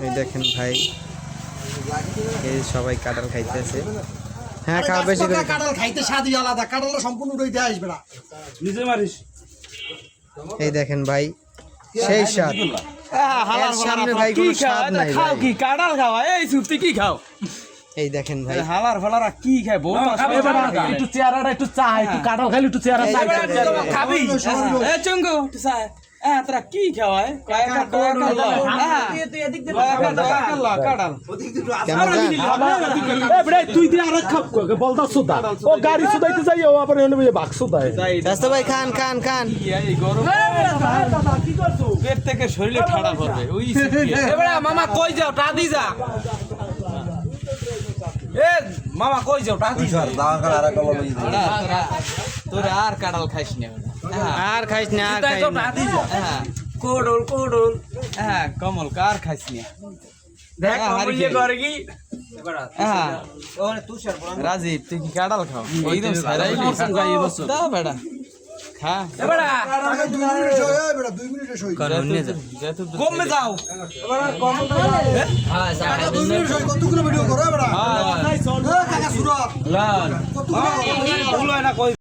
এই দেখেন ভাই, এই সবাই কাঁঠাল খাইতেছে। হ্যাঁ, খাওয়া বেশি করে। কাঁঠাল খাইতে স্বাদই আলাদা, কাঁঠালটা সম্পূর্ণ উড়াইতে আসবে না। নিজে মারিস। এই দেখেন ভাই, সেই স্বাদ। এর সামনে ভাই কোনো স্বাদ নাই। খাও কি কাঁঠাল খাওয়া? এই সুপ্তি কি খাও? এই দেখেন ভাই, হালার ফালারা কি খায়? বউ একটু চেহারাটা একটু চা, একটু কাঁঠাল খাইলে একটু চেহারা চা খাবি। এ চঙ্গু একটু চা। তোরা কি খাওয়ায়? তুই দিয়ে আর খাপ বলতা সুদা ও গাড়ি সুদাইতে যাই ও আবার বাঘ সুদায়। রাস্তা ভাই খান খান খান। পেট থেকে শরীরে ঠাড়া করবে। মামা কই যাও? টাদি যা। এ মামা কই যাও? টাদি যা। তোরা আর কাঁঠাল খাইস না, আর খাইস না, আর খাইস না। হ্যাঁ কোডল কোডল। হ্যাঁ কমল কার খাইস না? দেখ কমলিয়ে করে কি? হ্যাঁ রাজীব তুই কি কাঁঠাল খাও? একদম সারাই দাও বেটা খা। বেটা 2 মিনিটে সই। কমে যাও। হ্যাঁ 2 মিনিট সই। কতগুলো ভিডিও করো বেটা? কাকা সুরত। লাল কতগুলো?